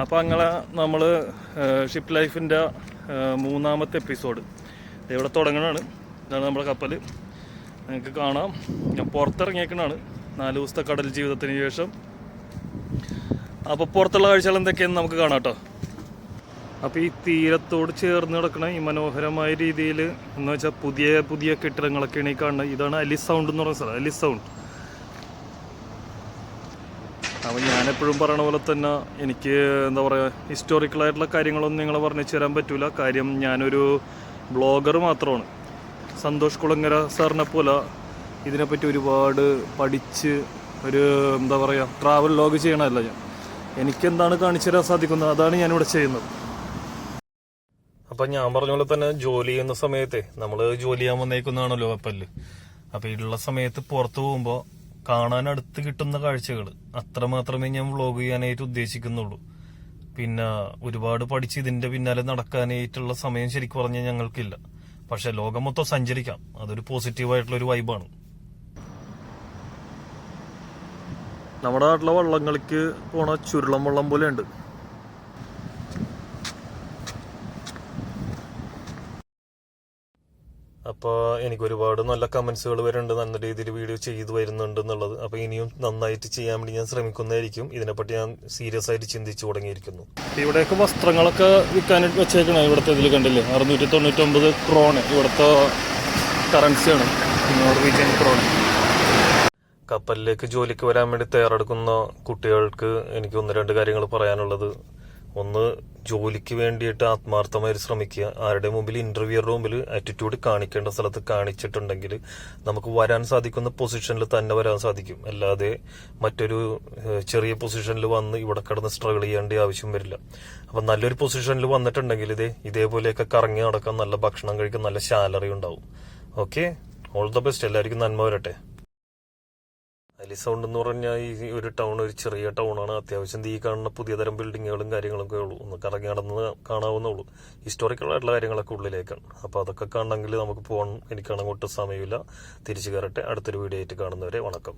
അപ്പോൾ അങ്ങനെ നമ്മൾ ഷിപ്പ് ലൈഫിൻ്റെ മൂന്നാമത്തെ എപ്പിസോഡ് ഇവിടെ തുടങ്ങണതാണ്. ഇതാണ് നമ്മുടെ കപ്പൽ. നിങ്ങൾക്ക് കാണാം, ഞാൻ പുറത്തിറങ്ങിയേക്കണാണ് 4 ദിവസത്തെ കടൽ ജീവിതത്തിന് ശേഷം. അപ്പോൾ പുറത്തുള്ള കാഴ്ചകൾ എന്തൊക്കെയാണെന്ന് നമുക്ക് കാണാം കേട്ടോ. അപ്പോൾ ഈ തീരത്തോട് ചേർന്ന് കിടക്കണ ഈ മനോഹരമായ രീതിയിൽ എന്ന് വെച്ചാൽ പുതിയ പുതിയ കെട്ടിടങ്ങളൊക്കെയാണ് ഈ കാണുന്നത്. ഇതാണ് അലിസ് സൗണ്ട് എന്ന് പറയുന്ന സ്ഥലം, അലിസ് സൗണ്ട്. അപ്പോൾ ഞാനെപ്പോഴും പറയണ പോലെ തന്നെ എനിക്ക് എന്താ പറയുക, ഹിസ്റ്റോറിക്കലായിട്ടുള്ള കാര്യങ്ങളൊന്നും നിങ്ങളെ പറഞ്ഞു തരാൻ പറ്റില്ല. കാര്യം ഞാനൊരു ബ്ലോഗർ മാത്രമാണ്. സന്തോഷ് കുളങ്ങര സാറിനെ പോലെ ഇതിനെപ്പറ്റി ഒരുപാട് പഠിച്ച് ഒരു എന്താ പറയുക ട്രാവൽ വ്ലോഗ് ചെയ്യണമല്ല ഞാൻ. എനിക്കെന്താണ് കാണിച്ചു തരാൻ സാധിക്കുന്നത് അതാണ് ഞാനിവിടെ ചെയ്യുന്നത്. അപ്പം ഞാൻ പറഞ്ഞ പോലെ തന്നെ ജോലി ചെയ്യുന്ന സമയത്തെ നമ്മൾ ജോലി ചെയ്യാൻ വന്നേക്കുന്നതാണല്ലോ കപ്പലിൽ. അപ്പം ഇതിലുള്ള സമയത്ത് പുറത്തു പോകുമ്പോൾ കാണാൻ അടുത്ത് കിട്ടുന്ന കാഴ്ചകൾ അത്ര മാത്രമേ ഞാൻ വ്ലോഗ് ചെയ്യാനായിട്ട് ഉദ്ദേശിക്കുന്നുള്ളൂ. പിന്നെ ഒരുപാട് പഠിച്ച് ഇതിന്റെ പിന്നാലെ നടക്കാനായിട്ടുള്ള സമയം ശരിക്കും പറഞ്ഞാൽ ഞങ്ങൾക്കില്ല. പക്ഷെ ലോകം മൊത്തം സഞ്ചരിക്കാം, അതൊരു പോസിറ്റീവായിട്ടുള്ളൊരു വൈബാണ്. നമ്മുടെ നാട്ടിലെ വള്ളങ്ങൾക്ക് പോണ ചുരുളം വള്ളം പോലെ ഉണ്ട്. അപ്പോൾ എനിക്ക് ഒരുപാട് നല്ല കമന്റ്സുകൾ വരുന്നുണ്ട്, നല്ല രീതിയിൽ വീഡിയോ ചെയ്തു വരുന്നുണ്ട് എന്നുള്ളത്. അപ്പോൾ ഇനിയും നന്നായിട്ട് ചെയ്യാൻ വേണ്ടി ഞാൻ ശ്രമിക്കുന്നതായിരിക്കും. ഇതിനെപ്പറ്റി ഞാൻ സീരിയസ് ആയിട്ട് ചിന്തിച്ചു തുടങ്ങിയിരിക്കുന്നു. ഇവിടെയൊക്കെ വസ്ത്രങ്ങളൊക്കെ വിൽക്കാനായിട്ട് വെച്ചേക്കണം. ഇവിടുത്തെ ഇതിൽ കണ്ടില്ലേ, 699 ക്രോൺ ഇവിടുത്തെ കറൻസിയാണ്, നോർവീജിയൻ ക്രോൺ. കപ്പലിലേക്ക് ജോലിക്ക് വരാൻ വേണ്ടി തയ്യാറെടുക്കുന്ന കുട്ടികൾക്ക് എനിക്ക് 1-2 കാര്യങ്ങൾ പറയാനുള്ളത്. ഒന്ന്, ജോലിക്ക് വേണ്ടിയിട്ട് ആത്മാർത്ഥമായി ശ്രമിക്കുക. ആരുടെ മുമ്പിൽ ഇന്റർവ്യൂറുടെ മുമ്പിൽ ആറ്റിറ്റ്യൂഡ് കാണിക്കേണ്ട സ്ഥലത്ത് കാണിച്ചിട്ടുണ്ടെങ്കിൽ നമുക്ക് വരാൻ സാധിക്കുന്ന പൊസിഷനിൽ തന്നെ വരാൻ സാധിക്കും. അല്ലാതെ മറ്റൊരു ചെറിയ പൊസിഷനിൽ വന്ന് ഇവിടെ കിടന്ന് സ്ട്രഗിൾ ചെയ്യേണ്ട ആവശ്യം വരില്ല. അപ്പം നല്ലൊരു പൊസിഷനിൽ വന്നിട്ടുണ്ടെങ്കിൽ ഇതേപോലെയൊക്കെ കറങ്ങി നടക്കാൻ, നല്ല ഭക്ഷണം കഴിക്കാൻ, നല്ല സാലറി ഉണ്ടാവും. Okay, all the best. എല്ലാവർക്കും നന്മ വരട്ടെ. അലിസ് സൗണ്ട് എന്ന് പറഞ്ഞാൽ ഈ ഒരു ടൗൺ ഒരു ചെറിയ ടൗണാണ്. അത്യാവശ്യം ഈ കാണുന്ന പുതിയ തരം ബിൽഡിങ്ങുകളും കാര്യങ്ങളൊക്കെ ഉള്ളൂ. ഒന്ന് കറങ്ങി നടന്ന് കാണാവുന്നുള്ളൂ. ഹിസ്റ്റോറിക്കൽ ആയിട്ടുള്ള കാര്യങ്ങളൊക്കെ ഉള്ളിലേക്കാണ്. അപ്പോൾ അതൊക്കെ കാണണമെങ്കിൽ നമുക്ക് പോകണം. എനിക്കാണെങ്കിൽ ഒട്ടും സമയമില്ല. തിരിച്ചു കയറട്ടെ. അടുത്തൊരു വീഡിയോ ആയിട്ട് കാണുന്നവരെ വണക്കം.